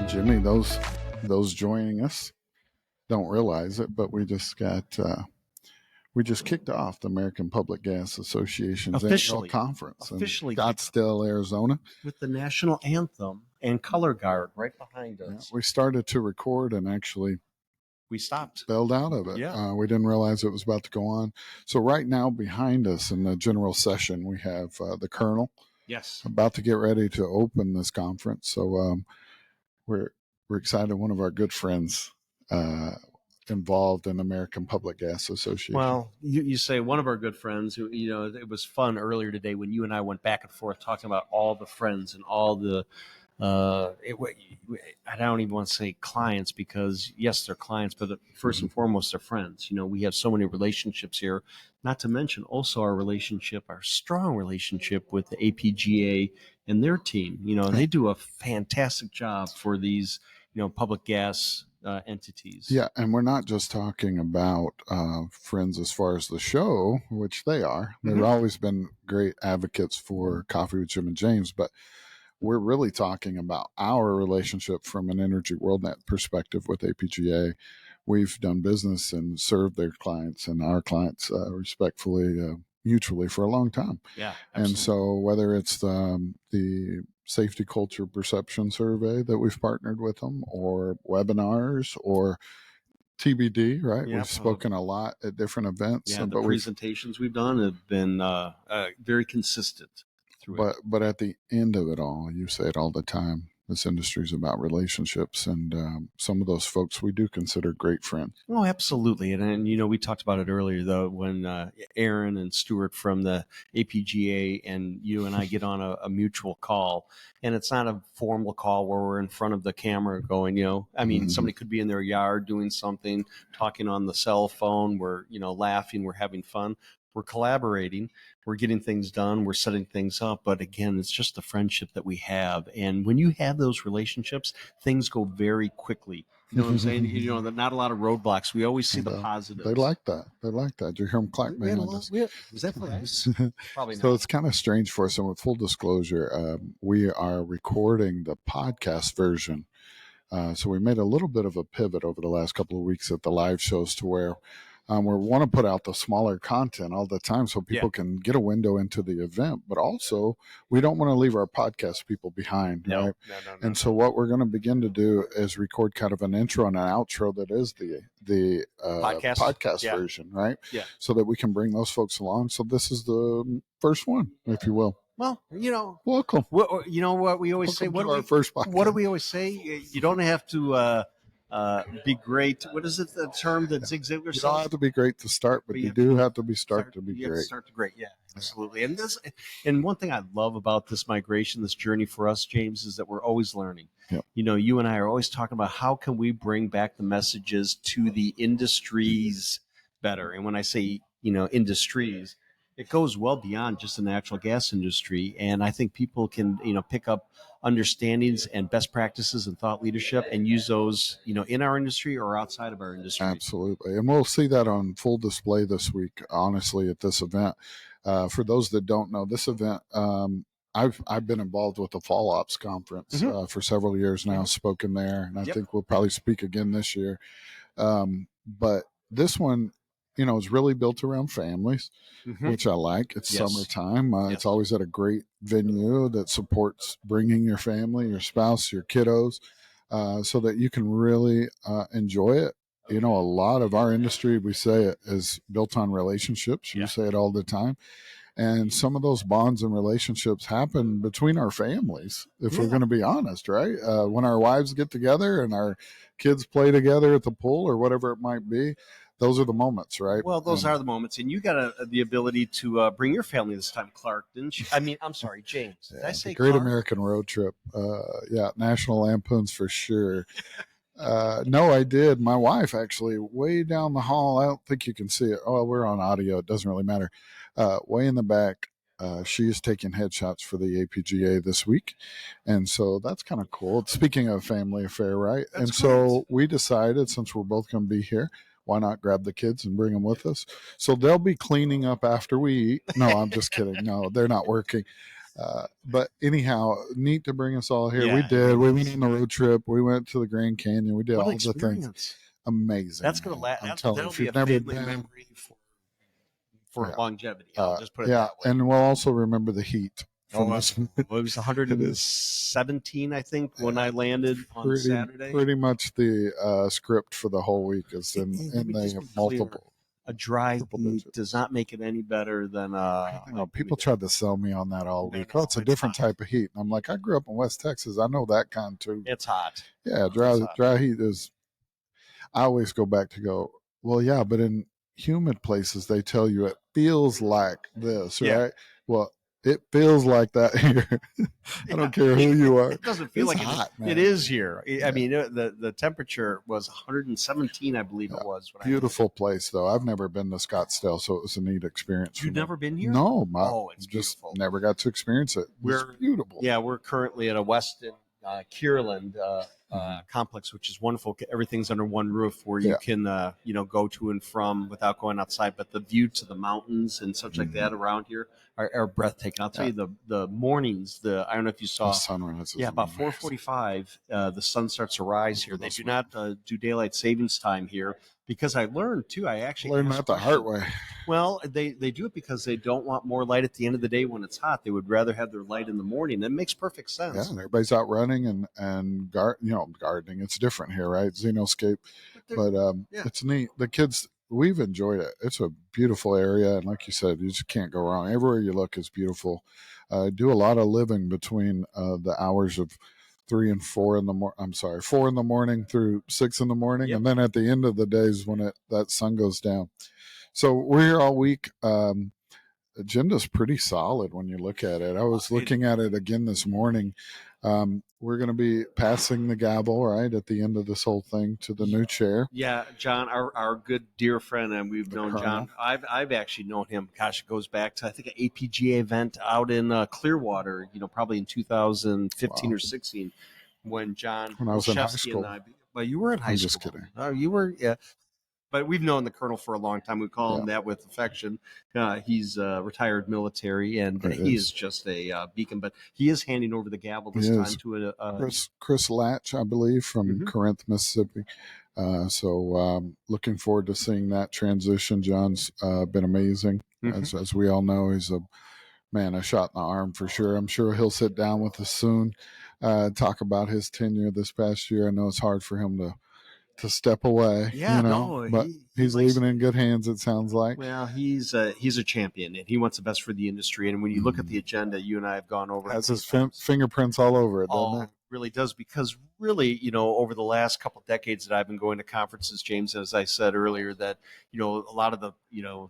Jimmy, those joining us don't realize it, but we just kicked off the American Public Gas Association's annual conference in Scottsdale, Arizona, with the national anthem and color guard right behind us. Yeah, we started to record and actually we stopped, bailed out of it. We didn't realize it was about to go on. So right now behind us in the general session, we have the Colonel. Yes, about to get ready to open this conference. So we're excited. One of our good friends involved in American Public Gas Association. Well, you say one of our good friends who, it was fun earlier today when you and I went back and forth talking about all the friends and all the, I don't even want to say clients because yes, they're clients, but first and foremost, they're friends. We have so many relationships here, not to mention also our strong relationship with the APGA and their team. They do a fantastic job for these, public gas entities. Yeah, and we're not just talking about friends as far as the show, which they are. They've always been great advocates for Coffee with Jim and James, but we're really talking about our relationship from an Energy WorldNet perspective with APGA. We've done business and served their clients and our clients respectfully, mutually for a long time. Yeah, absolutely. And so whether it's the safety culture perception survey that we've partnered with them, or webinars, or TBD, right? Yeah, we've spoken a lot at different events. Yeah, the presentations we've done have been very consistent through it. But at the end of it all, you say it all the time, this industry is about relationships, and some of those folks we do consider great friends. Oh, absolutely. And we talked about it earlier, though, when Aaron and Stuart from the APGA and you and I get on a mutual call. And it's not a formal call where we're in front of the camera going, somebody could be in their yard doing something, talking on the cell phone. We're, laughing, we're having fun. We're collaborating, we're getting things done, we're setting things up. But again, it's just the friendship that we have. And when you have those relationships, things go very quickly. You know what I'm saying? Not a lot of roadblocks. We always see the positives. They like that. Did you hear them clap behind us? Was that nice? Probably not. So it's kind of strange for us. And with full disclosure, we are recording the podcast version. So we made a little bit of a pivot over the last couple of weeks at the live shows to where we want to put out the smaller content all the time so people can get a window into the event, but also we don't want to leave our podcast people behind, right? No. So what we're going to begin to do is record kind of an intro and an outro that is the podcast version, right? Yeah. So that we can bring those folks along. So this is the first one, if you will. Well, welcome. You know what we always say? First podcast. What do we always say? You don't have to be great. What is it? The term that Zig Ziglar says? You don't have to be great to start, but you do have to be start to be you great. Have to start to great, yeah, absolutely. And one thing I love about this migration, this journey for us, James, is that we're always learning. Yep. You and I are always talking about how can we bring back the messages to the industries better. And when I say industries, it goes well beyond just the natural gas industry. And I think people can, pick up understandings and best practices and thought leadership and use those, in our industry or outside of our industry. Absolutely. And we'll see that on full display this week, honestly, at this event. For those that don't know, this event, I've been involved with the Fall Ops Conference for several years now, spoken there, and I think we'll probably speak again this year. But this one, it's really built around families, which I like. It's summertime. It's always at a great venue that supports bringing your family, your spouse, your kiddos, so that you can really enjoy it. A lot of our industry, we say it is built on relationships. You say it all the time. And some of those bonds and relationships happen between our families, if we're going to be honest, right? When our wives get together and our kids play together at the pool or whatever it might be, those are the moments, right? Well, those are the moments. And you got the ability to bring your family this time, Clark, didn't you? I mean, I'm sorry, James. Did I say Great Clark? American Road Trip. National Lampoons for sure. No, I did. My wife actually, way down the hall, I don't think you can see it. Oh, we're on audio. It doesn't really matter. way in the back. She is taking headshots for the APGA this week. And so that's kind of cool. Speaking of family affair, right? That's and so we decided, since we're both going to be here, why not grab the kids and bring them with us? So they'll be cleaning up after we eat. No, I'm just kidding. No, they're not working. But anyhow, neat to bring us all here. Yeah, We did. We went on the road trip. We went to the Grand Canyon. We did what all an the things. experience. Amazing. That's going to man. last. I'm telling you, That'll if be a you've never family been, memory for yeah, longevity. I'll just put it yeah, that way. and we'll also remember the heat from Oh, this. it was 117, I think, when I landed on Saturday. Pretty much the script for the whole week is in Let me just the be clear. multiple. A dry triple heat digits. does not make it any better than I know people tried to sell me on that all week. Oh, it's a it's different hot. type of heat. And I'm like, I grew up in West Texas. I know that kind too. It's hot. Yeah, It's hot. dry heat is. I always go back to go. Well, yeah, but in humid places they tell you it feels like this, Yeah. right? Well, it feels like that here. I don't care who you are. It doesn't feel It's like hot, it. man. It is here. Yeah. I mean, the temperature was 117, I believe Yeah. it was. When Beautiful place, though. I've never been to Scottsdale, so it was a neat experience. You've never been here? No, Oh, it's just beautiful. never got to experience it. It's beautiful. Yeah, we're currently at a Westin Kierland complex, which is wonderful. Everything's under one roof, where you can go to and from without going outside. But the view to the mountains and such like that around here are breathtaking. I'll tell you, the mornings. I don't know if you saw the sunrise. Yeah, about 4:45, the sun starts to rise here. They do not do daylight savings time here, because I learned too. I actually learned that the hard way. Well, they do it because they don't want more light at the end of the day when it's hot. They would rather have their light in the morning. That makes perfect sense. Yeah, and everybody's out running and gardening. It's different here, right? Xenoscape, but it's neat. The kids, we've enjoyed it. It's a beautiful area, and like you said, you just can't go wrong. Everywhere you look is beautiful. Do a lot of living between the hours of 3 and 4 in the morning. I'm sorry, 4 in the morning through 6 in the morning, and then at the end of the days when that sun goes down. So we're here all week. Agenda's pretty solid when you look at it. I was looking at it again this morning. We're going to be passing the gavel right at the end of this whole thing to the new chair. Yeah, John, our good dear friend, and we've known Colonel. John. I've actually known him. Gosh, it goes back to, I think, an APGA event out in Clearwater. Probably in 2015 or 16, when John When I was in high Olszewski school. and I. Well, you were in high I'm school. just kidding. You were, yeah. But we've known the Colonel for a long time. We call him that with affection. He's retired military, and he is just a beacon. But he is handing over the gavel this time to Chris Latch, I believe, from Corinth, Mississippi. So looking forward to seeing that transition. John's been amazing. As we all know, he's a shot in the arm for sure. I'm sure he'll sit down with us soon, talk about his tenure this past year. I know it's hard for him to step away, but he's leaving in good hands, it sounds like. Well, he's a champion, and he wants the best for the industry. And when you look at the agenda, you and I have gone over. Has his fingerprints all over it, doesn't it? Really does, because really, over the last couple of decades that I've been going to conferences, James, as I said earlier, that a lot of the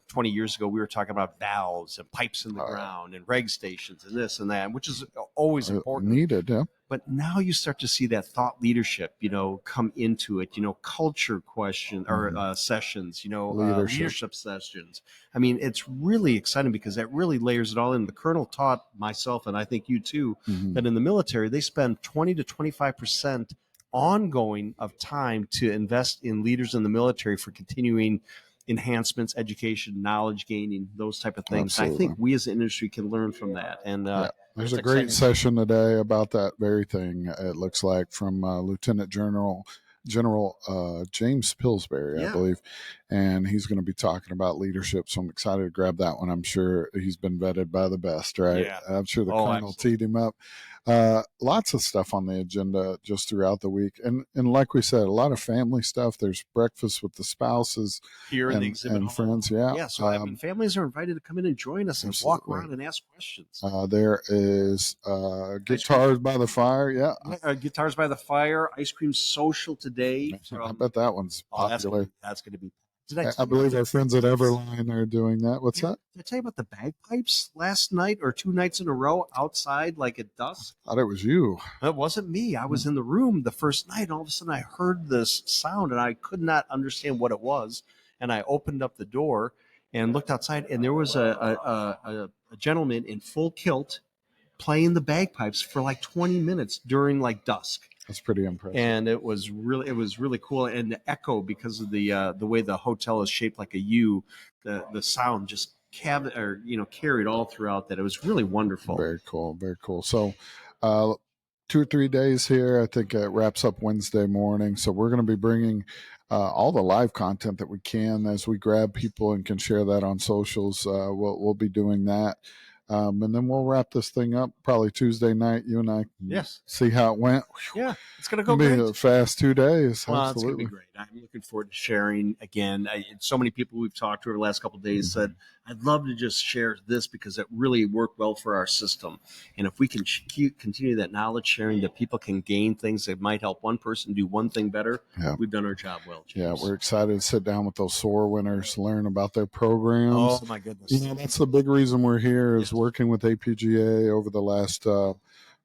20 years ago we were talking about valves and pipes in the ground and reg stations and this and that, which is always important, needed, yeah. But now you start to see that thought leadership, come into it. Culture question or sessions, leadership sessions. I mean, it's really exciting because that really layers it all in. The Colonel taught myself, and I think you too, that in the military they spend 20 to 25% ongoing of time to invest in leaders in the military for continuing enhancements, education, knowledge gaining, those type of things. I think we as an industry can learn from that. And there's a great session today about that very thing. It looks like from Lieutenant General James Pillsbury, I believe, and he's going to be talking about leadership. So I'm excited to grab that one. I'm sure he's been vetted by the best, right? Yeah. I'm sure the Colonel teed him up. Lots of stuff on the agenda just throughout the week, and like we said, a lot of family stuff. There's breakfast with the spouses here in the exhibit and hall. friends. So families are invited to come in and join us and walk around and ask questions. There is guitars by the fire. Guitars by the fire, ice cream social today. I bet that one's popular. That's going to be. I believe our friends at Everline are doing that. What's that? Did I tell you about the bagpipes last night or 2 nights in a row outside, like at dusk? I thought it was you. It wasn't me. I was in the room the first night, and all of a sudden I heard this sound, and I could not understand what it was. And I opened up the door, and looked outside, and there was a gentleman in full kilt playing the bagpipes for like 20 minutes during like dusk. That's pretty impressive. And it was really cool. And the echo, because of the way the hotel is shaped like a U, the sound just carried all throughout that. It was really wonderful. Very cool. Very cool. So 2 or 3 days here. I think it wraps up Wednesday morning. So we're going to be bringing all the live content that we can as we grab people and can share that on socials. We'll be doing that. And then we'll wrap this thing up probably Tuesday night. You and I can see how it went. Yeah, it's going to go be great. a fast 2 days. Well, Absolutely. it's going to be great. I'm looking forward to sharing again. So many people we've talked to over the last couple of days said, I'd love to just share this because it really worked well for our system. And if we can continue that knowledge sharing, that people can gain things that might help one person do one thing better, we've done our job well, James. Yeah, we're excited to sit down with those SOAR winners, learn about their programs. Oh, my goodness. That's the big reason we're here is working with APGA over the last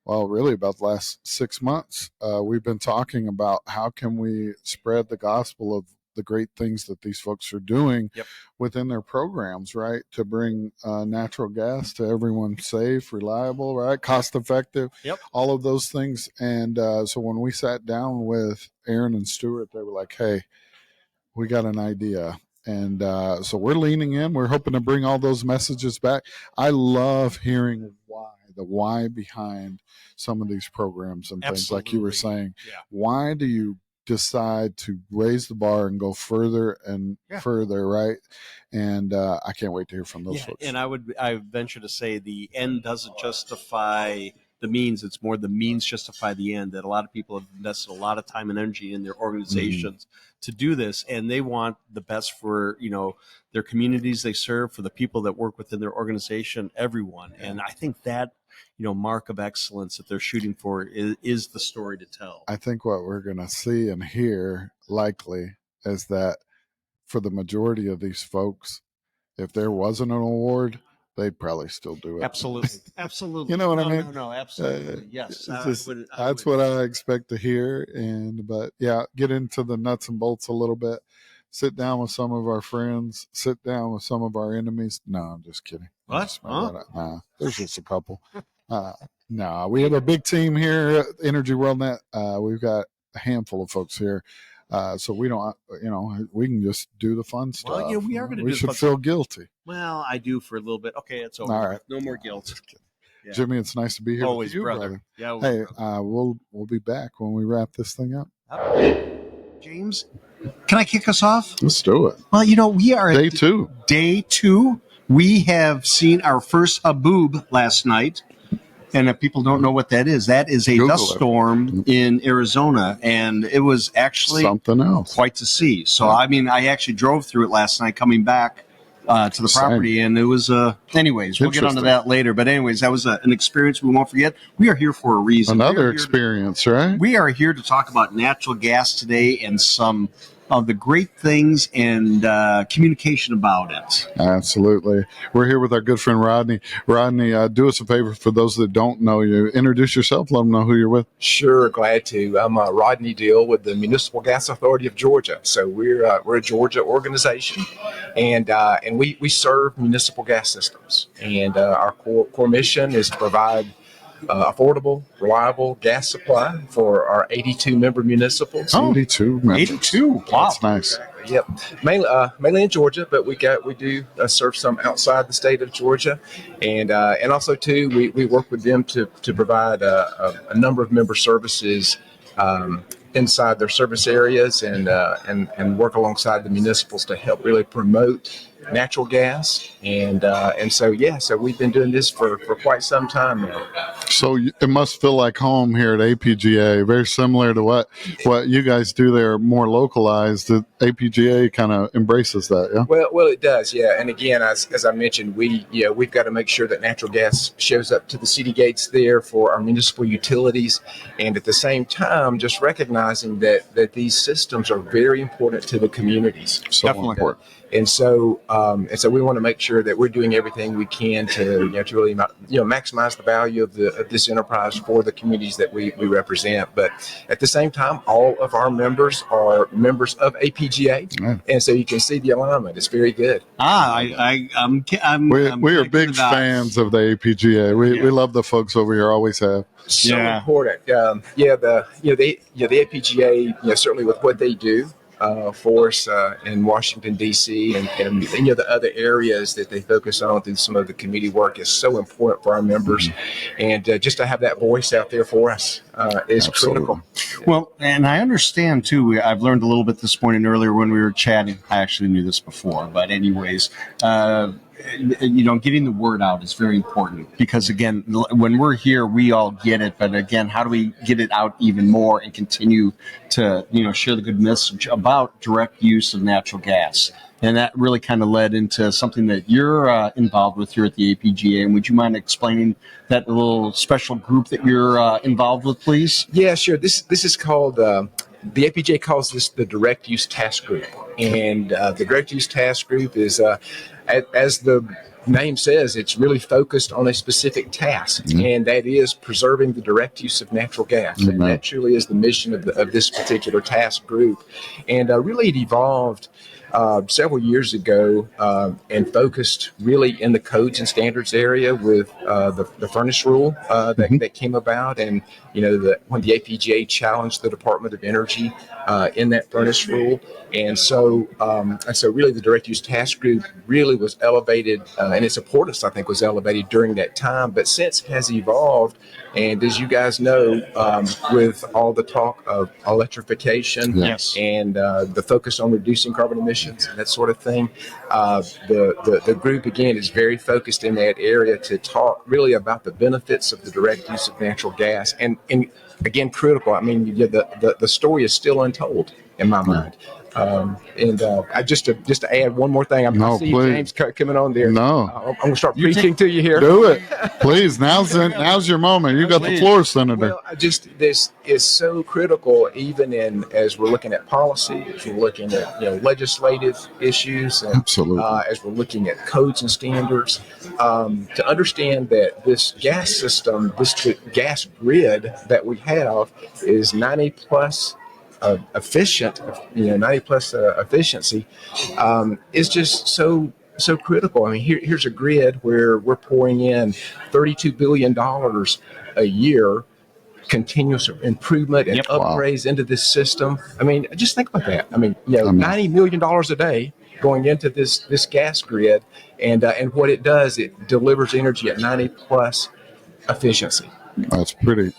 really about the last 6 months. We've been talking about how can we spread the gospel of the great things that these folks are doing within their programs, right? To bring natural gas to everyone safe, reliable, right? Cost effective, all of those things. And so when we sat down with Aaron and Stuart, they were like, hey, we got an idea. And so we're leaning in. We're hoping to bring all those messages back. I love hearing the why behind some of these programs and things. Like you were saying. Why do you decide to raise the bar and go further and further, right? And I can't wait to hear from those folks. And I venture to say the end doesn't justify the means. It's more the means justify the end, that a lot of people have invested a lot of time and energy in their organizations to do this, and they want the best for their communities they serve, for the people that work within their organization, everyone. And I think that mark of excellence that they're shooting for is the story to tell. I think what we're going to see and hear likely is that for the majority of these folks, if there wasn't an award, they'd probably still do it. Absolutely. You know what I mean? No, absolutely. Yes. That's what I expect to hear. But get into the nuts and bolts a little bit. Sit down with some of our friends. Sit down with some of our enemies. No, I'm just kidding. What? Nah, there's just a couple. No, we have a big team here at Energy WorldNet. We've got a handful of folks here. So we don't, we can just do the fun stuff. Well, we are going to do We should feel guilty. Well, I do for a little bit. Okay, it's over. All right. No more guilt. Yeah. Jimmy, it's nice to be here Always, with you, brother. Yeah. Hey, we'll be back when we wrap this thing up. James, can I kick us off? Let's do it. Well, we are day two. Day two. We have seen our first haboob last night. And if people don't know what that is a dust storm in Arizona, and it was actually something else, quite to see. So, I actually drove through it last night coming back to the property, and it was, anyways, we'll get onto that later. But anyways, that was an experience we won't forget. We are here for a reason. Another experience, right? We are here to talk about natural gas today and some of the great things and communication about it. Absolutely. We're here with our good friend Rodney. Rodney, do us a favor for those that don't know you. Introduce yourself. Let them know who you're with. Sure, glad to. I'm Rodney Deal with the Municipal Gas Authority of Georgia. So we're a Georgia organization, and we serve municipal gas systems. And our core mission is to provide affordable, reliable gas supply for our 82 member municipals. 82 members. 82. Wow. That's nice. Yep, mainly in Georgia, but we do serve some outside the state of Georgia, and also too we work with them to provide a number of member services inside their service areas, and work alongside the municipals to help really promote natural gas, and so we've been doing this for quite some time now. So it must feel like home here at APGA, very similar to what you guys do there, more localized. The APGA kind of embraces that, yeah? Well, it does, yeah. And again, as I mentioned, we've got to make sure that natural gas shows up to the city gates there for our municipal utilities, and at the same time, just recognizing that these systems are very important to the communities. So important. And so we want to make sure that we're doing everything we can to really maximize the value of this enterprise for the communities that we represent. But at the same time, all of our members are members of APGA, and so you can see the alignment. It's very good. We are big fans of the APGA. We love the folks over here. Always have. So important. The APGA, certainly with what they do for us in Washington, D.C. and the other areas that they focus on through some of the committee work is so important for our members. And just to have that voice out there for us is critical. Well, and I understand, too, I've learned a little bit this morning earlier when we were chatting. I actually knew this before, but anyways, getting the word out is very important because, again, when we're here, we all get it. But again, how do we get it out even more and continue to, share the good message about direct use of natural gas? And that really kind of led into something that you're involved with here at the APGA. And would you mind explaining that little special group that you're involved with, please? Yeah, sure. This is called, the APGA calls this the Direct Use Task Group. And the Direct Use Task Group is, as the name says, it's really focused on a specific task, and that is preserving the direct use of natural gas. And that truly is the mission of this particular task group. And really it evolved several years ago and focused really in the codes and standards area with the furnace rule that came about. And, when the APGA challenged the Department of Energy in that furnace rule. And so really the direct use task group really was elevated, and its importance, I think, was elevated during that time, but since has evolved. And as you guys know, with all the talk of electrification and the focus on reducing carbon emissions and that sort of thing, the group, again, is very focused in that area to talk really about the benefits of the direct use of natural gas. And again, critical. I mean, the story is still untold in my mind. I just to add one more thing. I see James coming on there. No, I'm going to start preaching to you here. Do it, please. Now's your moment. You got the floor, Senator. Well, this is so critical, even as we're looking at policy, as we're looking at legislative issues, and as we're looking at codes and standards, to understand that this gas system, this gas grid that we have, is 90 plus. Efficient, 90 plus efficiency is just so critical. I mean, here's a grid where we're pouring in $32 billion a year, continuous improvement and upgrades into this system. I mean, just think about that. I mean, $90 million a day going into this gas grid, and what it does, it delivers energy at 90 plus efficiency. That's pretty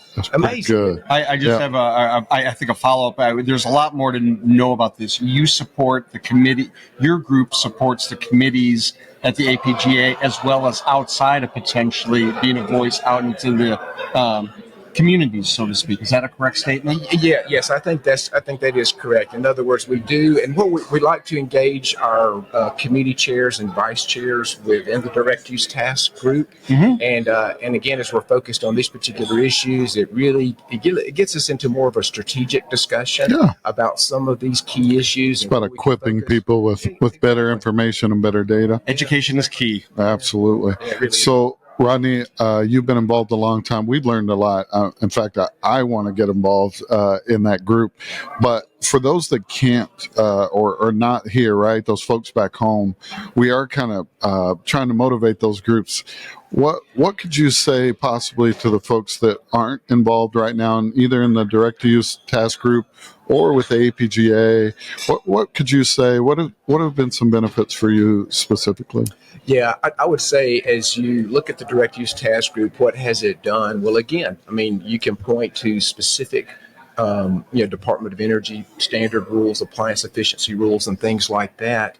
good. I just have I think a follow-up. There's a lot more to know about this. You support the committee. Your group supports the committees at the APGA as well as outside of potentially being a voice out into the communities, so to speak. Is that a correct statement? Yes, I think that is correct. In other words, we do, and what we like to engage our committee chairs and vice chairs within the direct use task group, and again, as we're focused on these particular issues, it gets us into more of a strategic discussion about some of these key issues. It's about equipping people with better information and better data. Education is key. Absolutely. Yeah, really. So, Rodney, you've been involved a long time. We've learned a lot. In fact, I want to get involved in that group. But for those that can't or not here, right, those folks back home, we are kind of trying to motivate those groups. What could you say possibly to the folks that aren't involved right now, either in the direct use task group or with the APGA? What could you say? What have been some benefits for you specifically? Yeah, I would say as you look at the direct use task group, what has it done? Well, again, I mean, you can point to specific Department of Energy standard rules, appliance efficiency rules, and things like that,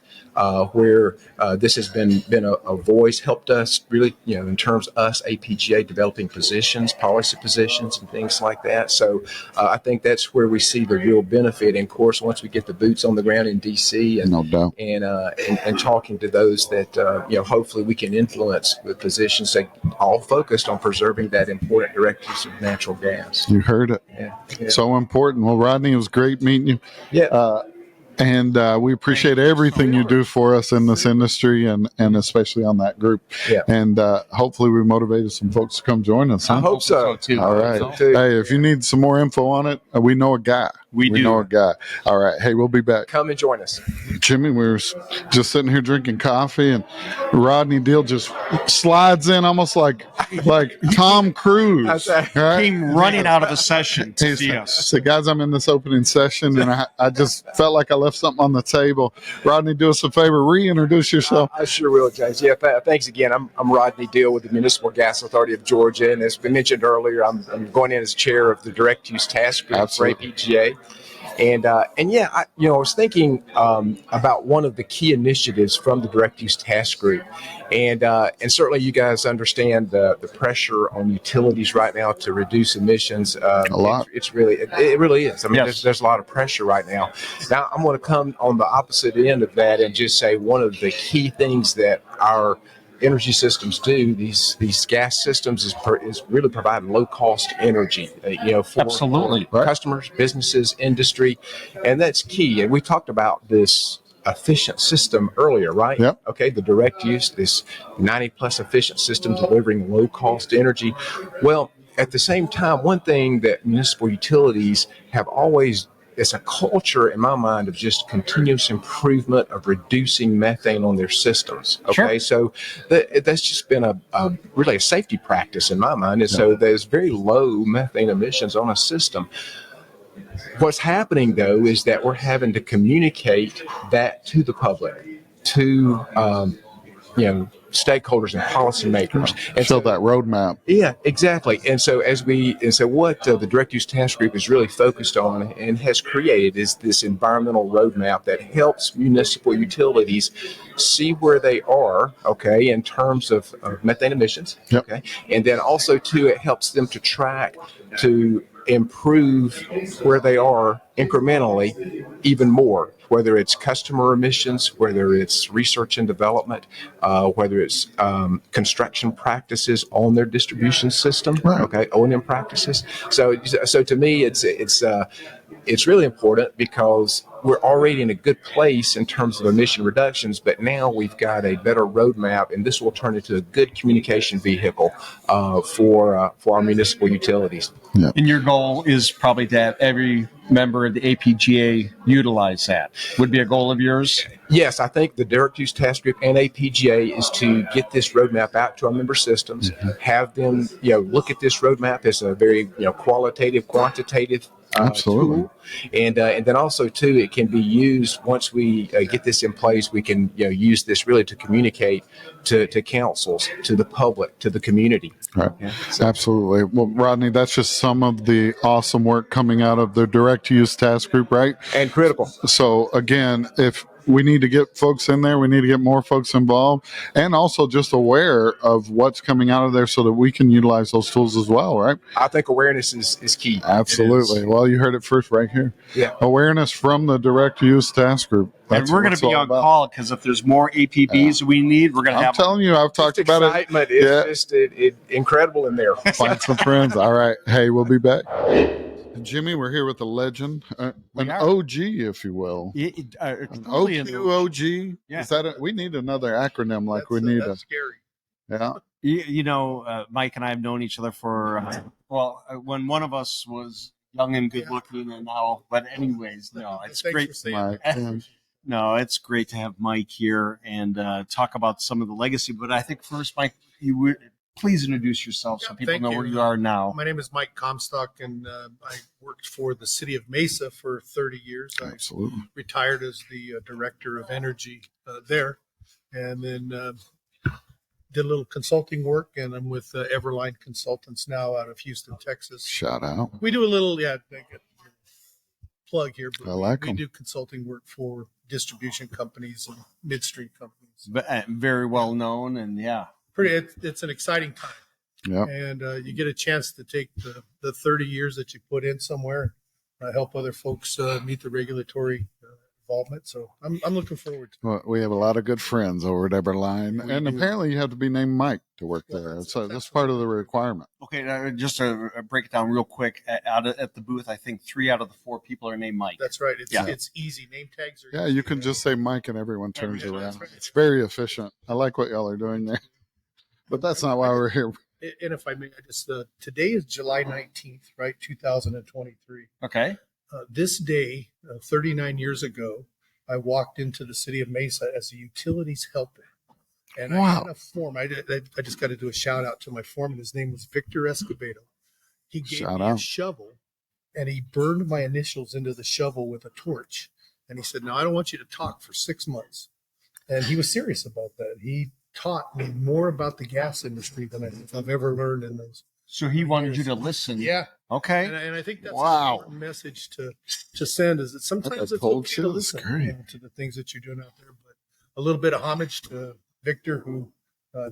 where this has been a voice, helped us really, in terms of us, APGA, developing positions, policy positions, and things like that. So I think that's where we see the real benefit. And of course, once we get the boots on the ground in DC and talking to those that, hopefully we can influence with positions that all focused on preserving that important direct use of natural gas. You heard it. Yeah. So important. Well, Rodney, it was great meeting you. Yeah. And we appreciate everything you do for us in this industry, and especially on that group. Yeah. And hopefully we motivated some folks to come join us. Huh? I hope so. too. All right. So too. Hey, if you need some more info on it, we know a guy. We do. know a guy. All right. Hey, we'll be back. Come and join us. Jimmy, we were just sitting here drinking coffee, and Rodney Deal just slides in almost like Tom Cruise. That's Right? Came running out of the session to Hey, see us. so guys, I'm in this opening session, and I just felt like I left something on the table. Rodney, do us a favor, reintroduce yourself. I sure will, James. Yeah, thanks again. I'm Rodney Deal with the Municipal Gas Authority of Georgia, and as we mentioned earlier, I'm going in as chair of the Direct Use Task Group Absolutely. for APGA. And yeah, I was thinking about one of the key initiatives from the Direct Use Task Group, and certainly you guys understand the pressure on utilities right now to reduce emissions. A lot. It really is. I mean, Yes. there's a lot of pressure right now. Now I'm going to come on the opposite end of that and just say one of the key things that our energy systems do, these gas systems is really providing low cost energy, for Absolutely. customers, businesses, industry, and that's key. And we talked about this efficient system earlier, right? Yep. Okay, the direct use, this 90 plus efficient system delivering low cost energy. Well, at the same time, one thing that municipal utilities have always, it's a culture in my mind of just continuous improvement of reducing methane on their systems. Okay, Sure. so that's just been really a safety practice in my mind. And so there's very low methane emissions on a system. What's happening though is that we're having to communicate that to the public, to stakeholders and policymakers, and Show that roadmap. yeah, exactly. And so what the Direct Use Task Group is really focused on and has created is this environmental roadmap that helps municipal utilities see where they are, okay, in terms of methane emissions, Yep. okay, and then also too it helps them to track to improve where they are incrementally even more, whether it's customer emissions, whether it's research and development, whether it's construction practices on their distribution system, Right. okay, O&M practices. So to me, it's really important because we're already in a good place in terms of emission reductions, but now we've got a better roadmap, and this will turn into a good communication vehicle for our municipal utilities. Yeah. And your goal is probably to have every member of the APGA utilize that. Would be a goal of yours? Yes, I think the Direct Use Task Group and APGA is to get this roadmap out to our member systems, have them, look at this roadmap as a very, qualitative, quantitative Absolutely. tool, and then also too, it can be used once we get this in place. We can use this really to communicate to councils, to the public, to the community. Right. Yeah, Absolutely. Well, Rodney, that's just some of the awesome work coming out of the Direct Use Task Group, right? And critical. So again, if we need to get folks in there, we need to get more folks involved, and also just aware of what's coming out of there so that we can utilize those tools as well, right? I think awareness is key. Absolutely. Well, you heard it first right here. Yeah. Awareness from the Direct Use Task Group. And we're going to be on call because if there's more APBs we need, we're going to I'm have. telling you, I've talked about Excitement is just incredible in there. Find some friends. All right. Hey, we'll be back. Jimmy, we're here with a legend, an are. OG, if you will. An Truly OQOG. Yeah. Is that we need another acronym like we need a scary. Yeah. Mike and I have known each other for when one of us was young and good looking, and now. But anyways, no, it's Thanks great. for saying Mike. that. Yeah. No, it's great to have Mike here and talk about some of the legacy. But I think first, Mike, you would please introduce yourself so people thank know you. where you are now. My name is Mike Comstock, and I worked for the city of Mesa for 30 years. I Absolutely. retired as the director of energy there, and then did a little consulting work, and I'm with Everline Consultants now out of Houston, Texas. Shout out. We do a little, plug here, but I like we 'em. do consulting work for distribution companies and midstream companies. But, very well known, and yeah. It's an exciting time. Yeah. And you get a chance to take the 30 years that you put in somewhere, help other folks meet the regulatory involvement. So I'm looking forward to it. Well, we have a lot of good friends over at Everline, and apparently you have to be named Mike to work there. So that's part of the requirement. Okay, just to break it down real quick, at the booth, I think 3 out of the 4 people are named Mike. That's right. It's easy. Name tags are Yeah, easy. you can just say Mike and everyone turns Yeah, around. that's right. It's very efficient. I like what y'all are doing there. But that's not why we're here. And if I may, today is July 19th, right? 2023. Okay. This day, 39 years ago, I walked into the city of Mesa as a utilities helper. And I had a form. I just got to do a shout out to my foreman. His name was Victor Escobedo. He gave me a shovel, and he burned my initials into the shovel with a torch. And he said, "No, I don't want you to talk for 6 months." And he was serious about that. He taught me more about the gas industry than I've ever learned in those. So he wanted you to listen. Yeah. Okay. And I think that's an important message to send, is that sometimes it's okay to listen to the things that you're doing out there. But a little bit of homage to Victor, who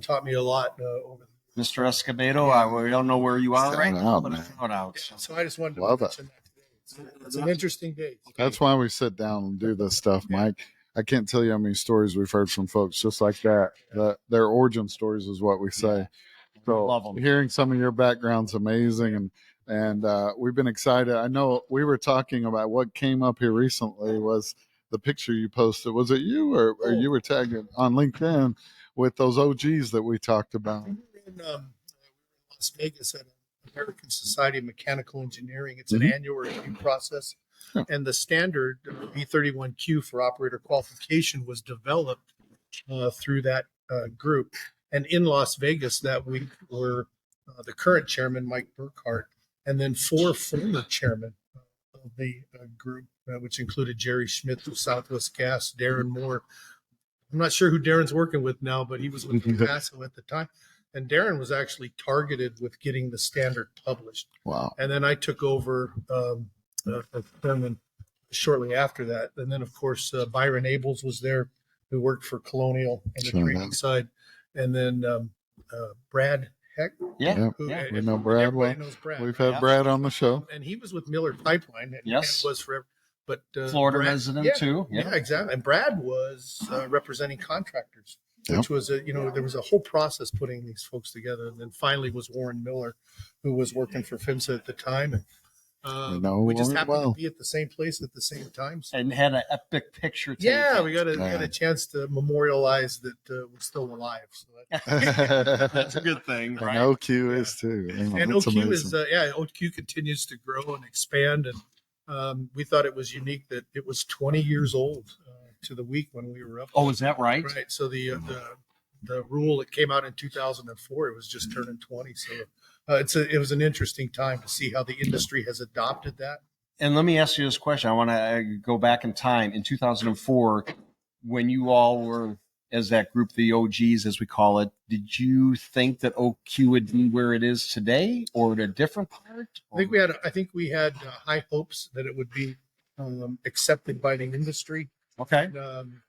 taught me a lot over the Mr. Escobedo, we don't know where you are right now, but shout out. Yeah, so I just wanted to Love mention that today. It's an interesting day. That's why we sit down and do this stuff, Mike. I can't tell you how many stories we've heard from folks just like that. Their origin stories is what we say. So Love them. Hearing some of your background's amazing, and we've been excited. I know we were talking about what came up here recently was the picture you posted. Was it you or you were tagged on LinkedIn with those OGs that we talked about? We were in Las Vegas at the American Society of Mechanical Engineering. It's an annual review process. Yeah. And the standard B31Q for operator qualification was developed through that group. And in Las Vegas that week were the current chairman, Mike Burkhart, and then 4 former chairmen of the group, which included Jerry Schmidt of Southwest Gas, Darren Moore. I'm not sure who Darren's working with now, but he was with Paso at the time. And Darren was actually targeted with getting the standard published. Wow. And then I took over as chairman shortly after that. And then, of course, Byron Abels was there, who worked for Colonial on the training side. And then Brad Heck. Yeah. We know Brad well. Knows Brad. We've had Brad on the show. And he was with Miller Pipeline. And was forever. But Florida Brad, resident too. Yeah, exactly. And Brad was representing contractors, which was there was a whole process putting these folks together. And then finally was Warren Miller, who was working for PHMSA at the time. And we just happened to be at the same place at the same time. So. And had an epic picture taken. Yeah, we got a chance to memorialize that we're still alive. So that's a good thing. Right? And OQ is too. And OQ is, OQ continues to grow and expand. And we thought it was unique that it was 20 years old to the week when we were up. Oh, is that right? Right. So the rule, it came out in 2004. It was just turning 20. So it was an interesting time to see how the industry has adopted that. And let me ask you this question. I want to go back in time. In 2004, when you all were, as that group, the OGs, as we call it, did you think that OQ would be where it is today, or at a different part? I think we had high hopes that it would be accepted by the industry. Okay. And,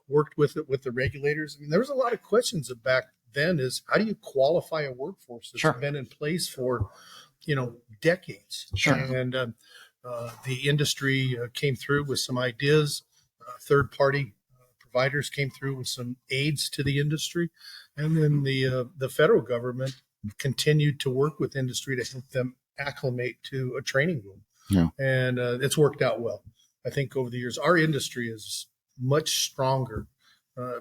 worked with it with the regulators. I mean, there was a lot of questions back then. Is how do you qualify a workforce that's been in place for decades? Sure. And the industry came through with some ideas. Third-party providers came through with some aids to the industry, and then the federal government continued to work with industry to help them acclimate to a training room. Yeah. And it's worked out well. I think over the years, our industry is much stronger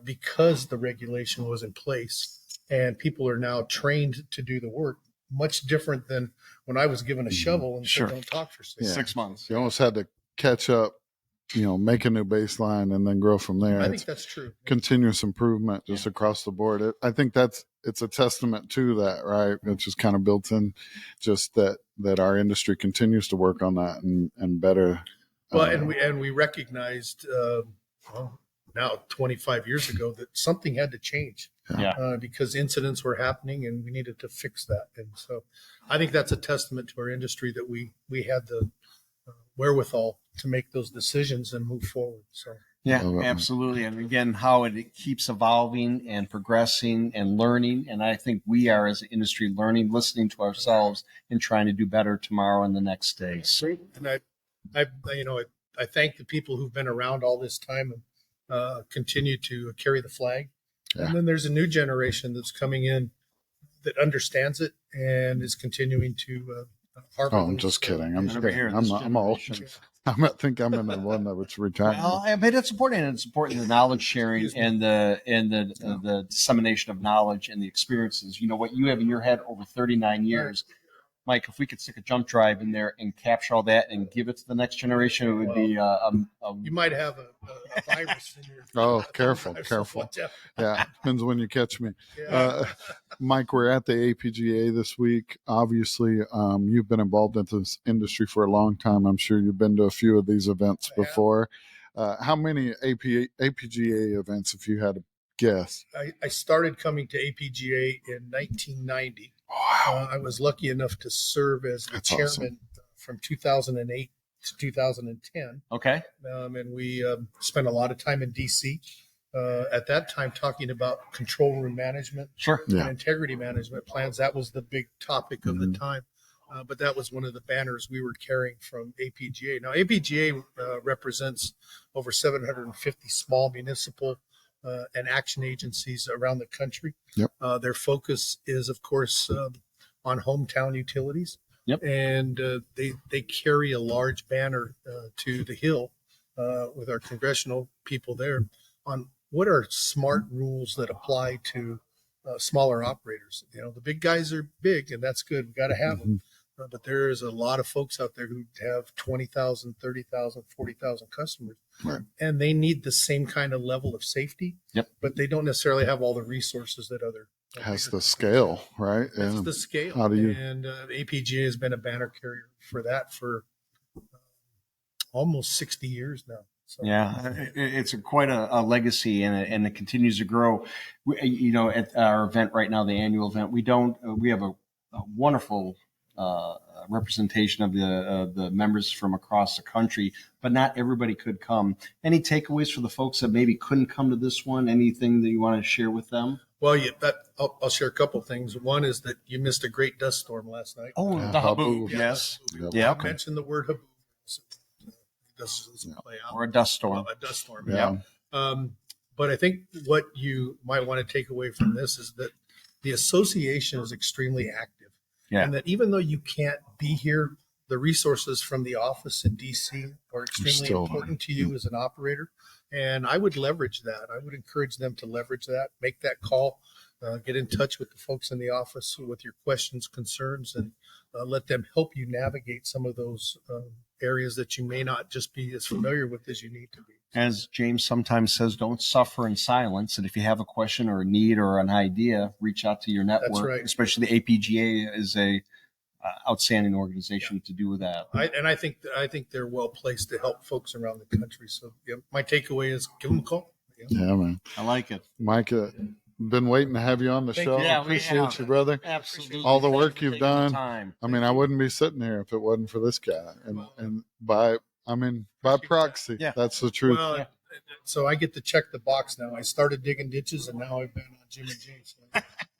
because the regulation was in place, and people are now trained to do the work. Much different than when I was given a shovel and said, don't talk for 6 months. You almost had to catch up, make a new baseline and then grow from there. I think that's true. Continuous improvement just across the board. I think it's a testament to that, right? It's just kind of built in, just that our industry continues to work on that and better. Well, and we recognized now 25 years ago that something had to change. Because incidents were happening and we needed to fix that. And so I think that's a testament to our industry that we had the wherewithal to make those decisions and move forward. So absolutely. And again, how it keeps evolving and progressing and learning. And I think we are, as an industry, learning, listening to ourselves and trying to do better tomorrow and the next day. And I I thank the people who've been around all this time and continue to carry the flag. Yeah. And then there's a new generation that's coming in that understands it and is continuing to harbor. Oh, I'm just kidding. I'm Over here, this I'm old. generation. I think I'm in the one that was retired. Well, but it's important. And it's important the knowledge sharing and the dissemination of knowledge and the experiences. You know what you have in your head over 39 years, Mike. If we could stick a jump drive in there and capture all that and give it to the next generation, it would be You might have a virus in your. Oh, careful. Yeah, depends when you catch me. Yeah. Mike, we're at the APGA this week. Obviously, you've been involved in this industry for a long time. I'm sure you've been to a few of these events before. How many APGA events, if you had to guess? I started coming to APGA in 1990. Wow. I was lucky enough to serve as the That's chairman awesome. from 2008 to 2010. okay. And we spent a lot of time in DC at that time talking about control room management Sure. Yeah. and integrity management plans. That was the big topic of the time. But that was one of the banners we were carrying from APGA. Now, APGA represents over 750 small municipal and action agencies around the country. Yep. Their focus is, of course, on hometown utilities. Yep. And they carry a large banner to the Hill with our congressional people there on what are smart rules that apply to smaller operators. You know, the big guys are big, and that's good. We've got to have them. But there is a lot of folks out there who have 20,000, 30,000, 40,000 customers. Right. And they need the same kind of level of safety. Yep. But they don't necessarily have all the resources that other Has bigger the scale, right? That's Yeah. the scale. How do you- And APGA has been a banner carrier for that for almost 60 years now. So, Yeah, it's quite a legacy, and it continues to grow. You know, at our event right now, the annual event, we have a wonderful representation of the members from across the country, but not everybody could come. Any takeaways for the folks that maybe couldn't come to this one? Anything that you want to share with them? Well, I'll share a couple of things. One is that you missed a great dust storm last night. Oh, Yeah, the haboob. haboob, yes. Yep. Yeah. I mentioned the word haboob. This doesn't play out. Or a dust storm. A dust storm. Yeah. But I think what you might want to take away from this is that the association is extremely active. Yeah. And that even though you can't be here, the resources from the office in DC are extremely Still- important to you as an operator. And I would leverage that. I would encourage them to leverage that, make that call, get in touch with the folks in the office with your questions, concerns, and let them help you navigate some of those areas that you may not just be as familiar with as you need to be. As James sometimes says, don't suffer in silence. And if you have a question or a need or an idea, reach out to your network. right. Especially the APGA is a outstanding organization to do that. I think they're well placed to help folks around the country. So my takeaway is give them a call. Yeah, man. I like it. Mike, been waiting to have you on the Thank show. you. Yeah, we Appreciate have. you, brother. Absolutely. All the Thank work you for you've taking the done. time. I mean, I wouldn't be sitting here if it wasn't for this guy. And by proxy, Yeah. that's the truth. Well, so I get to check the box now. I started digging ditches, and now I've been on Jim and James.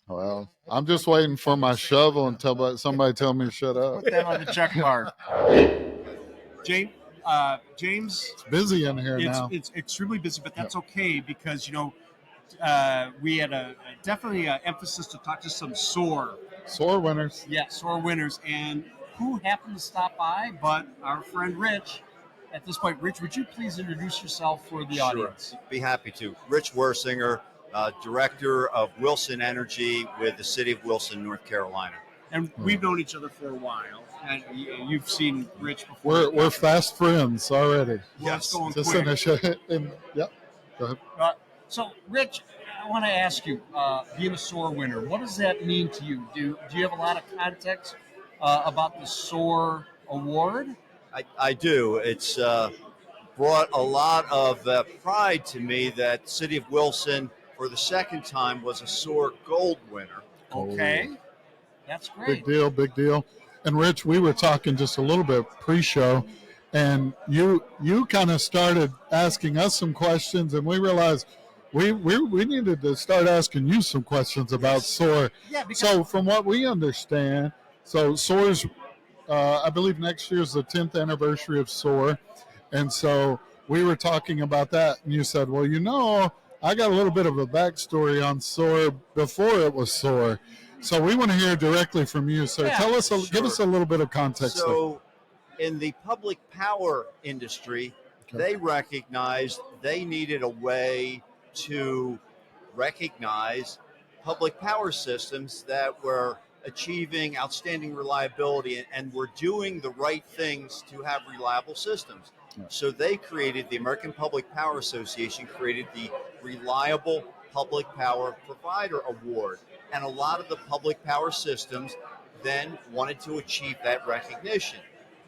Well, I'm just waiting for my shovel until somebody tell me to shut up. Put that on the check mark. James, It's busy in here now. it's extremely busy, but that's okay because, we had definitely an emphasis to talk to some SOAR. Sore winners. Yeah, SOAR winners. And who happened to stop by but our friend Rich. At this point, Rich, would you please introduce yourself for the audience? Be happy to. Rich Wersinger, Director of Wilson Energy with the City of Wilson, North Carolina. And we've known each other for a while. And you've seen Rich before. We're fast friends already. Well, it's going Just quick. finish it. Yep. Go ahead. So, Rich, I want to ask you, being a SOAR winner, what does that mean to you? Do you have a lot of context about the SOAR award? I do. It's brought a lot of pride to me that City of Wilson, for the second time, was a SOAR Gold winner. Okay. That's great. Big deal. And Rich, we were talking just a little bit pre-show, and you kind of started asking us some questions, and we realized we needed to start asking you some questions about SOAR. Yeah, because So from what we understand, so SOAR's, I believe next year is the 10th anniversary of SOAR, And so we were talking about that, and you said, well, I got a little bit of a backstory on SOAR before it was SOAR. So we want to hear directly from you. So Yeah, give us a little bit of context. So in the public power industry, they recognized they needed a way to recognize public power systems that were achieving outstanding reliability and were doing the right things to have reliable systems. So they created, the American Public Power Association created the Reliable Public Power Provider Award. And a lot of the public power systems then wanted to achieve that recognition.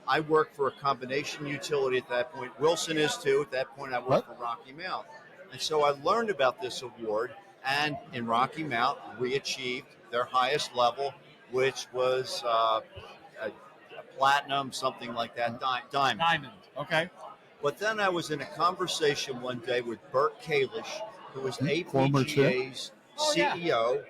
I worked for a combination utility at that point. Wilson is too. At that point, I worked for Rocky Mount. And so I learned about this award. And in Rocky Mount, we achieved their highest level, which was a platinum, something like that, diamond. Diamond, okay. But then I was in a conversation one day with Bert Kalish, who was Former chair. APGA's CEO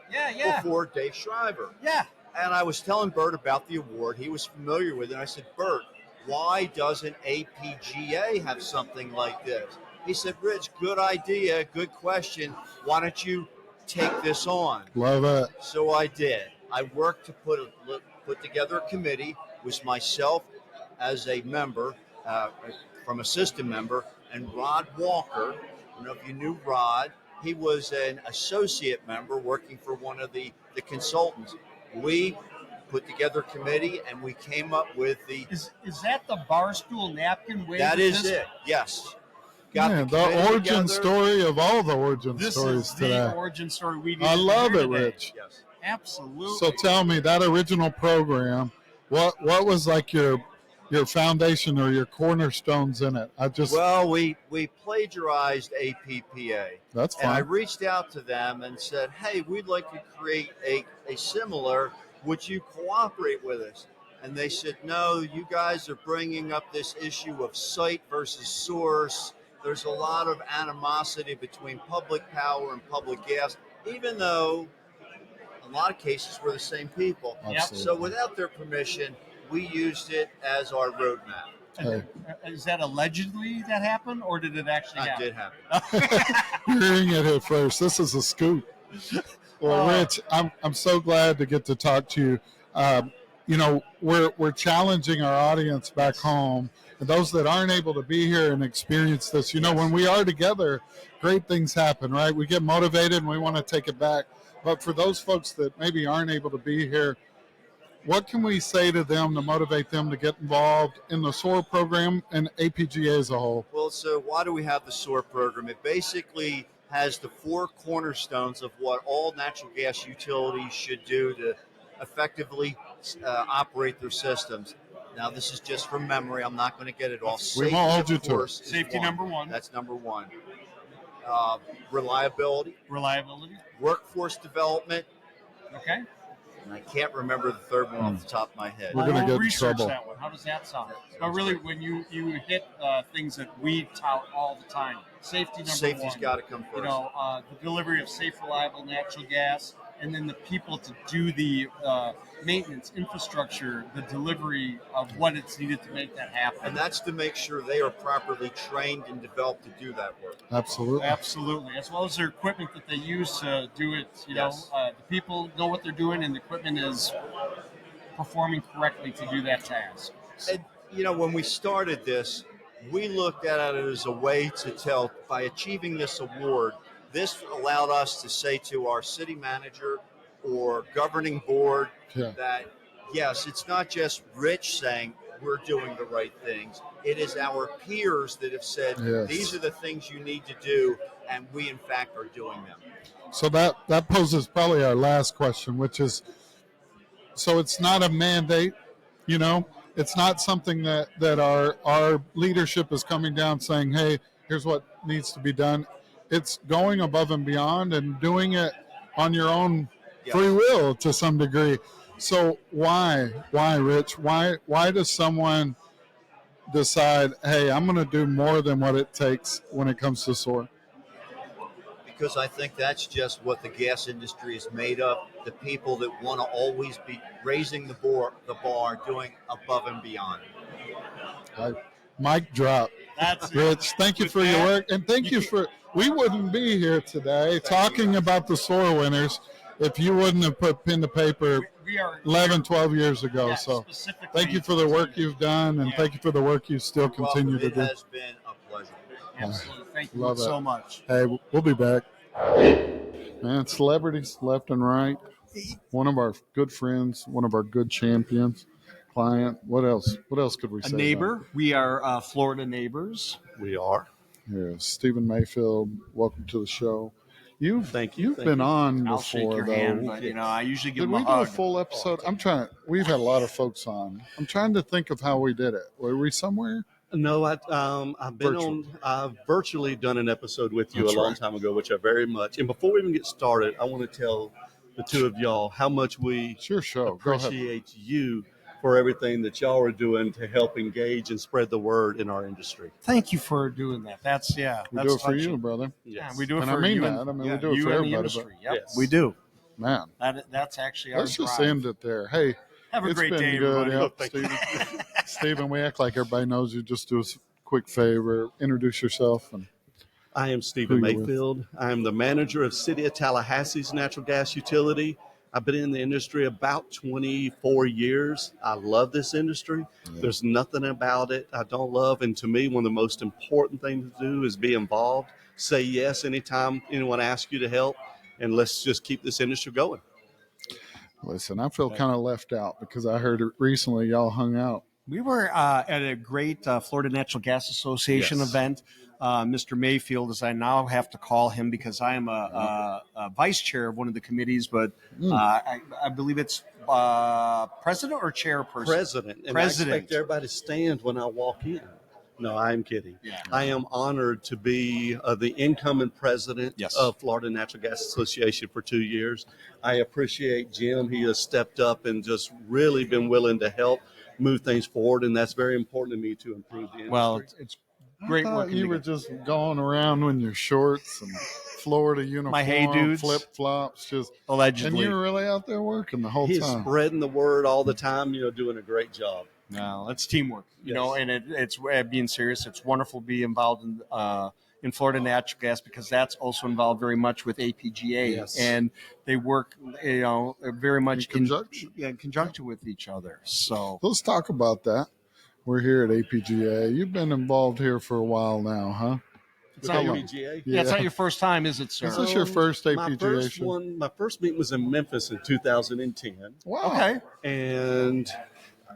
before Dave Shriver. Yeah. And I was telling Bert about the award. He was familiar with it. And I said, Bert, why doesn't APGA have something like this? He said, Rich, good idea, good question. Why don't you take this on? Love it. So I did. I worked to put together a committee. It was myself as a member, from a system member, and Rod Walker. I don't know if you knew Rod. He was an associate member working for one of the consultants. We put together a committee, and we came up with the... Is that the Barstool napkin way? That is it, yes. Got the origin story of all the origin stories today. This is the origin story we need. I love it, today. Rich. Yes. Absolutely. So tell me, that original program, what was like your foundation or your cornerstones in it? Well, we plagiarized APPA. That's fine. And I reached out to them and said, hey, we'd like to create a similar. Would you cooperate with us? And they said, no, you guys are bringing up this issue of site versus source. There's a lot of animosity between public power and public gas, even though in a lot of cases we're the same people. Absolutely. So without their permission, we used it as our roadmap. Hey. Is that allegedly that happened, or did it actually happen? It did happen. You're hearing it here first. This is a scoop. Well, Rich, I'm so glad to get to talk to you. We're challenging our audience back home, and those that aren't able to be here and experience this. When we are together, great things happen, right? We get motivated and we want to take it back. But for those folks that maybe aren't able to be here, what can we say to them to motivate them to get involved in the SOAR program and APGA as a whole? Well, so why do we have the SOAR program? It basically has the four cornerstones of what all natural gas utilities should do to effectively operate their systems. Now, this is just from memory. I'm not going to get it all. We won't hold you to it. Safety number one. That's number one. Reliability. Workforce development. Okay. And I can't remember the third one off the top of my head. We're going to get in research trouble. That one. How does that sound? But really, when you hit things that we tout all the time, safety's got to come first. The delivery of safe, reliable natural gas, and then the people to do the maintenance, infrastructure, the delivery of what it's needed to make that happen. And that's to make sure they are properly trained and developed to do that work. Absolutely. Absolutely. As well as their equipment that they use to do it. The people know what they're doing, and the equipment is performing correctly to do that task. And, when we started this, we looked at it as a way to tell, by achieving this award, this allowed us to say to our city manager or governing board that, yes, it's not just Rich saying we're doing the right things. It is our peers that have said, these are the things you need to do, and we, in fact, are doing them. So that poses probably our last question, which is, so it's not a mandate, it's not something that our leadership is coming down saying, hey, here's what needs to be done. It's going above and beyond and doing it on your own free will to some degree. So why, Rich? Why does someone decide, hey, I'm going to do more than what it takes when it comes to SOAR? Because I think that's just what the gas industry is made of. The people that want to always be raising the bar, doing above and beyond. Mic drop. That's Rich, thank you for your work, and thank you for. We wouldn't be here today talking about the SOAR winners if you wouldn't have put pen to paper we are 11, 12 years ago. Yeah, So specifically thank you for the work you've done, and thank you for the work you still continue to It do. has been a pleasure. Absolutely. Thank you Love so it. much. Hey, we'll be back. Man, celebrities left and right. One of our good friends, one of our good champions, client. What else? What else could we say? A neighbor. We are Florida neighbors. We are. Yeah, Stephen Mayfield. Welcome to the show. You've Thank you. You've Thank been you. on I'll before, shake your though. hand, but I usually give Did them we a do a hug. full episode? I'm trying. We've had a lot of folks on. I'm trying to think of how we did it. Were we somewhere? No, I've been Virtual. I've virtually done an episode with you That's a long right. time ago, which I very much. And before we even get started, I want to tell the two of y'all how much we It's your show. Go ahead. appreciate you for everything that y'all are doing to help engage and spread the word in our industry. Thank you for doing that. That's We that's do it for touching. you, brother. Yeah, we do it And for I mean you. that. I mean, we do it you for and everybody, the industry. but- Yep, Yes. we do. Man, That's actually our let's just drive. end it there. Hey, Have a it's great been day, good. everybody. Yep, Stephen. Stephen, we act like everybody knows you. Just do us a quick favor. Introduce yourself. And I am Stephen Who you with? Mayfield. I'm the manager of City of Tallahassee's natural gas utility. I've been in the industry about 24 years. I love this industry. There's nothing about it I don't love. And to me, one of the most important things to do is be involved. Say yes anytime anyone asks you to help. And let's just keep this industry going. listen, I feel kind of left out because I heard it recently y'all hung out. We were at a great Florida Natural Gas Association Yes. event. Mr. Mayfield, as I now have to call him because I am a vice chair of one of the committees, but I believe it's president or chairperson? President. And President. I expect everybody to stand when I walk in. No, I'm kidding. Yeah. I am honored to be the incoming president Yes. of Florida Natural Gas Association for 2 years. I appreciate Jim. He has stepped up and just really been willing to help move things forward, and that's very important to me to improve the industry. Well, it's great I thought working you were together. just going around in your shorts and Florida uniform, My hey dudes. flip flops, just and Allegedly. you were really out there working the whole He's time. spreading the word all the time, doing a great job. No, it's teamwork, Yes. and it's being serious. It's wonderful to be involved in Florida Natural Gas because that's also involved very much with APGA, Yes. and they work, very much In conjunction. in conjunction with each other. So Let's talk about that. We're here at APGA. You've been involved here for a while now, huh? it's With not your, APGA? yeah, it's not your first time, is it, sir? Is this your first My APGA first show? my first meeting was in Memphis in 2010. Wow. Okay. And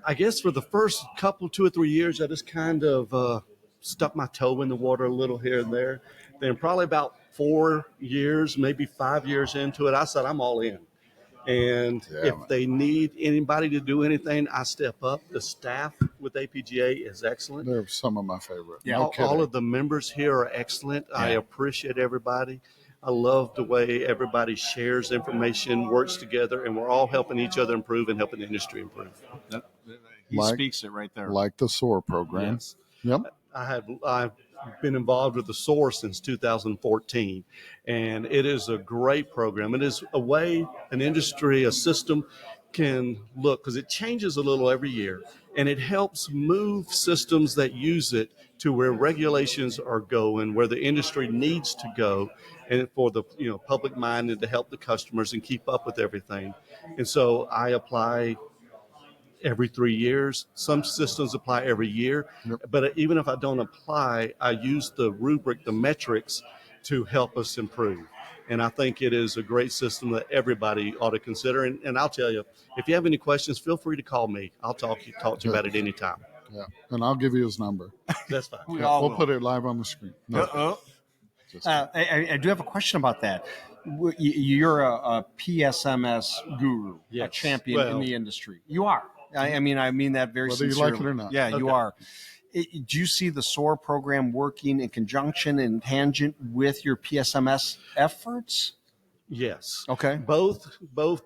I guess for the first couple, 2 or 3 years, I just kind of stuck my toe in the water a little here and there. Then probably about 4 years, maybe 5 years into it, I said, I'm all in. And Yeah, if man. they need anybody to do anything, I step up. The staff with APGA is excellent. They're some of my favorite. Yeah. No all kidding. of the members here are excellent. I Yeah. appreciate everybody. I love the way everybody shares information, works together, and we're all helping each other improve and helping the industry improve. He Like- speaks it right there. like the SOAR program. Yes. Yep. I've been involved with the SOAR since 2014, and it is a great program. It is a way an industry, a system can look, because it changes a little every year, and it helps move systems that use it to where regulations are going, where the industry needs to go, and for the public mind and to help the customers and keep up with everything. And so I apply every 3 years. Some systems apply every year, but even if I don't apply, I use the rubric, the metrics, to help us improve. And I think it is a great system that everybody ought to consider. And I'll tell you, if you have any questions, feel free to call me. I'll talk to you about it anytime. Yeah. And I'll give you his number. That's fine. We Yeah, all we'll will. put it live on the screen. No, just- I do have a question about that. You're a PSMS guru, a Yes. champion in Well- the industry. You are. I mean that very Whether you sincerely. like it or not. Yeah, you Okay. are. Do you see the SOAR program working in conjunction and tangent with your PSMS efforts? Yes. Okay. Both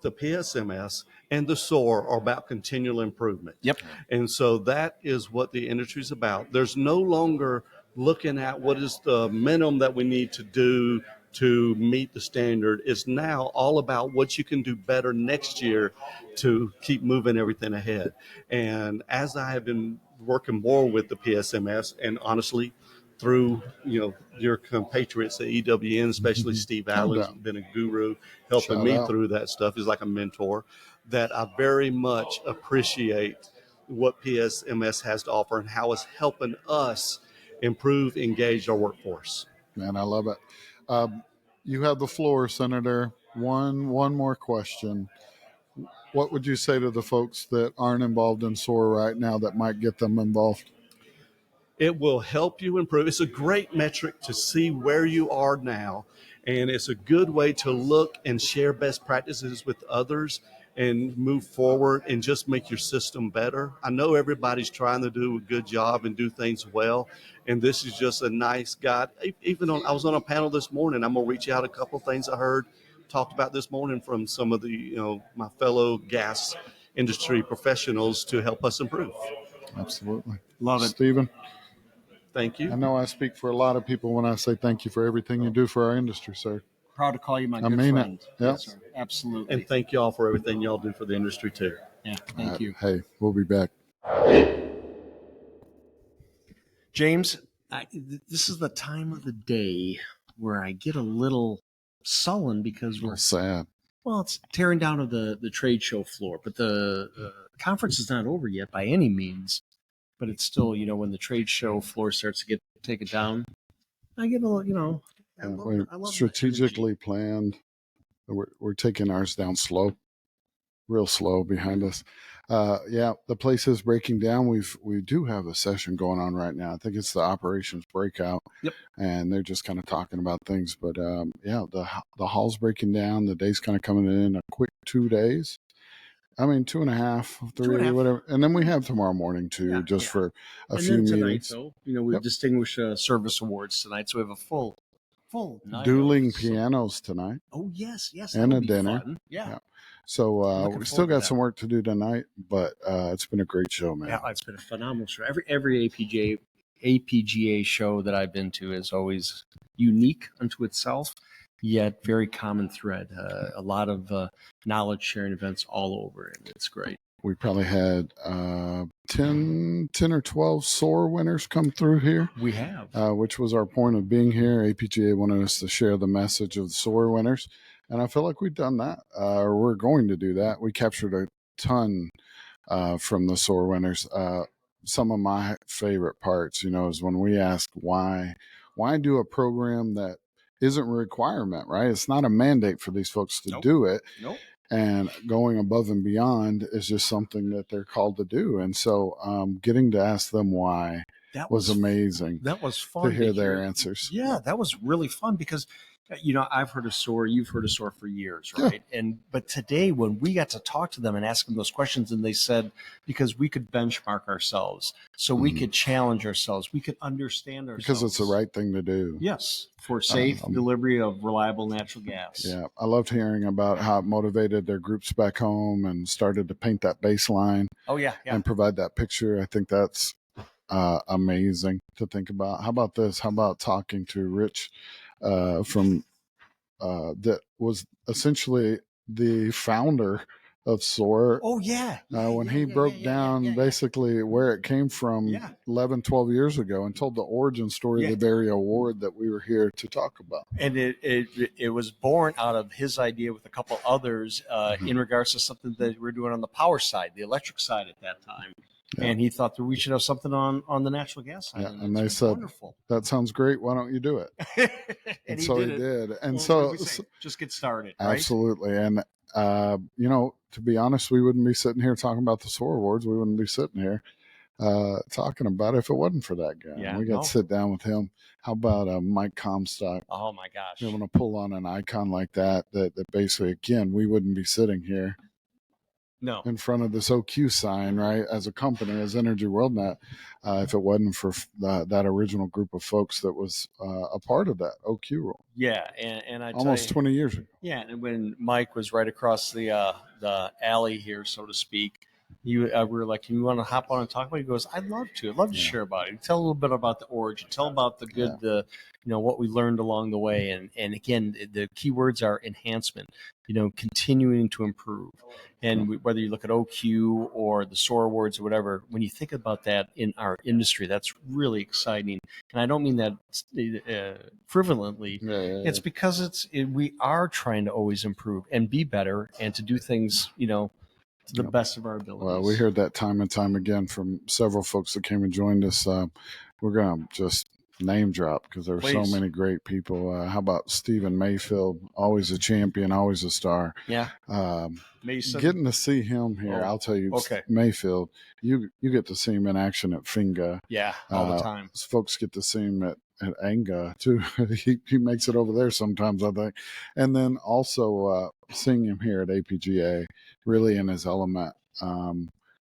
the PSMS and the SOAR are about continual improvement. Yep. And so that is what the industry is about. There's no longer looking at what is the minimum that we need to do to meet the standard. It's now all about what you can do better next year to keep moving everything ahead. And as I have been working more with the PSMS, and honestly, through your compatriots at EWN, especially Steve Allen's been a guru helping me through that stuff. He's like a mentor that I very much appreciate what PSMS has to offer and how it's helping us improve, engage our workforce. Man, I love it. You have the floor, Senator. One more question. What would you say to the folks that aren't involved in SOAR right now that might get them involved? It will help you improve. It's a great metric to see where you are now, and it's a good way to look and share best practices with others and move forward and just make your system better. I know everybody's trying to do a good job and do things well, and this is just a nice guide. I was on a panel this morning. I'm gonna reach out a couple of things I heard talked about this morning from some of the my fellow gas industry professionals to help us improve. Absolutely. Love it. Stephen? Thank you. I know I speak for a lot of people when I say thank you for everything you do for our industry, sir. Proud to call you my good it. friend. Yep. Yes, sir. Absolutely. And thank y'all for everything y'all do for the industry too. Yeah, thank you. Hey, we'll be back. James, this is the time of the day where I get a little sullen because we're sad. Well, it's tearing down of the trade show floor, but the conference is not over yet by any means. But it's still, when the trade show floor starts to get taken down, I get a little, I love strategically planned. We're taking ours down slow, real slow behind us. The place is breaking down. We do have a session going on right now. I think it's the operations breakout. Yep. And they're just kind of talking about things. But the hall's breaking down. The day's kind of coming in a quick 2 days. I mean, 2.5, 3, whatever. And then we have tomorrow morning too, for a few meetings. Though, we've distinguished service awards tonight, so we have a full night. Dueling pianos tonight. Oh yes, and a dinner. Fun. Yeah. So we still got some work to do tonight, but it's been a great show, man. Yeah, it's been a phenomenal show. Every APGA show that I've been to is always unique unto itself, yet very common thread. A lot of knowledge sharing events all over, and it's great. We probably had 10 or 12 SOAR winners come through here. We have. Which was our point of being here. APGA wanted us to share the message of the SOAR winners, and I feel like we've done that, or we're going to do that. We captured a ton from the SOAR winners. Some of my favorite parts, is when we ask why do a program that isn't a requirement, right? It's not a mandate for these folks to do it. Nope. And going above and beyond is just something that they're called to do. And so getting to ask them why was amazing. That was fun to hear their answers. Yeah, that was really fun because, I've heard of SOAR, you've heard of SOAR for years, right? Yeah. But today when we got to talk to them and ask them those questions, and they said, because we could benchmark ourselves, so we could challenge ourselves, we could understand ourselves. Because it's the right thing to do. Yes, for safe delivery of reliable natural gas. Yeah, I loved hearing about how it motivated their groups back home and started to paint that baseline. Oh, yeah. And provide that picture. I think that's amazing to think about. How about this? How about talking to Rich from that was essentially the founder of SOAR. Oh, yeah. When he broke down basically where it came from 11, 12 years ago and told the origin story of the very award that we were here to talk about. And it was born out of his idea with a couple others in regards to something that we were doing on the power side, the electric side at that time. Yeah. And he thought that we should have something on the natural gas side. Yeah, and they said, wonderful. That sounds great. Why don't you do it? and so he did. And so just get started. Absolutely. Right? And, to be honest, we wouldn't be sitting here talking about the SOAR Awards. We wouldn't be sitting here talking about it if it wasn't for that guy. Yeah, we got to sit down with him. How about Mike Comstock? Oh, my gosh. You want to pull on an icon like that basically, again, we wouldn't be sitting here. No. In front of this OQ sign, right, as a company, as Energy WorldNet, if it wasn't for that original group of folks that was a part of that OQ role. Yeah, and I almost 20 years ago. Yeah, and when Mike was right across the alley here, so to speak, we were like, "You want to hop on and talk about it?" He goes, "I'd love to. I'd love to share about it. Tell a little bit about the origin. Tell about the good, what we learned along the way." And again, the key words are enhancement. Continuing to improve. And whether you look at OQ or the SOAR awards or whatever, when you think about that in our industry, that's really exciting. And I don't mean that frivolently. It's because we are trying to always improve and be better and to do things, to the best of our abilities. Well, we heard that time and time again from several folks that came and joined us. We're going to just name drop because there were so many great people. How about Stephen Mayfield? Always a champion, always a star. Yeah. Mason. Getting to see him here, I'll tell you, Mayfield, you get to see him in action at FINGA. Yeah, all the time. Folks get to see him at ANGA too. he makes it over there sometimes, I think. And then also seeing him here at APGA, really in his element.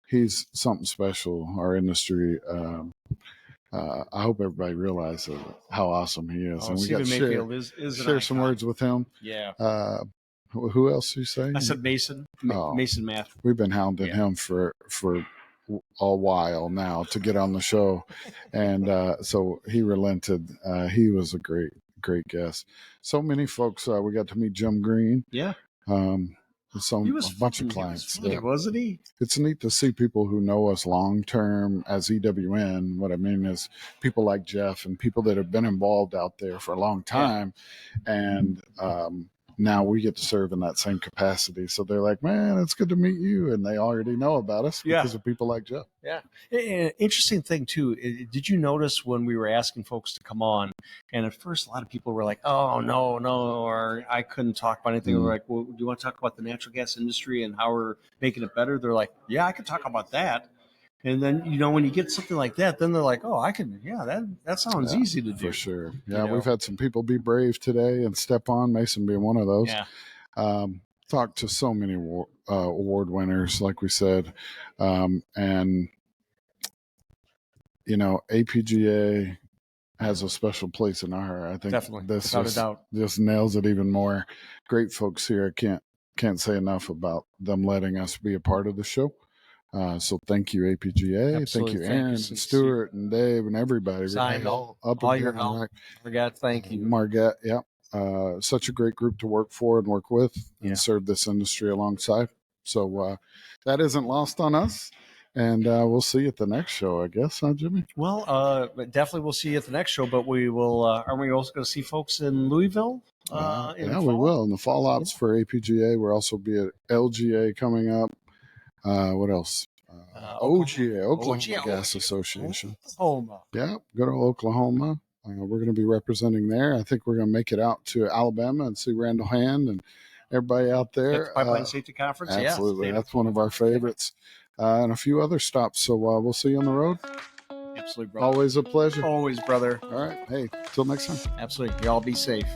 He's something special. Our industry. I hope everybody realizes how awesome he is. And we got to share some words with him. Yeah. Who else you say? I said Mason. Mason Matthews. We've been hounding him for a while now to get on the show, and so he relented. He was a great guest. So many folks. We got to meet Jim Green. Yeah. A bunch of clients. Wasn't he? It's neat to see people who know us long term as EWN. What I mean is people like Jeff and people that have been involved out there for a long time, and now we get to serve in that same capacity. So they're like, man, it's good to meet you. And they already know about us because of people like Jeff. Yeah. Interesting thing, too. Did you notice when we were asking folks to come on, and at first a lot of people were like, oh, no, or I couldn't talk about anything. We're like, well, do you want to talk about the natural gas industry and how we're making it better? They're like, yeah, I could talk about that. And then, when you get something like that, then they're like, oh, I can, that sounds easy to do. For sure. Yeah, we've had some people be brave today and step on, Mason being one of those. Yeah. Talked to so many award winners, like we said. And, APGA has a special place in our heart. I think definitely, this without a doubt, just nails it even more. Great folks here. I can't say enough about them letting us be a part of the show. So thank you, APGA. Absolutely. Thank you, Aaron, and Stuart, and Dave, and everybody. All your help. Margette, thank you. Margette, yeah. Such a great group to work for and work with and serve this industry alongside. So that isn't lost on us. And we'll see you at the next show, I guess, huh, Jimmy? Well, definitely we'll see you at the next show, but we will, are we also going to see folks in Louisville? Yeah, we will. In the fall ops for APGA, we'll also be at LGA coming up. What else? OGA, Oklahoma Gas Association. Oklahoma. Yeah, go to Oklahoma. We're going to be representing there. I think we're going to make it out to Alabama and see Randall Hand and everybody out there. Pipeline Safety Conference. Absolutely. That's one of our favorites. And a few other stops. So we'll see you on the road. Absolutely, brother. Always a pleasure. Always, brother. All right. Hey, till next time. Absolutely. Y'all be safe.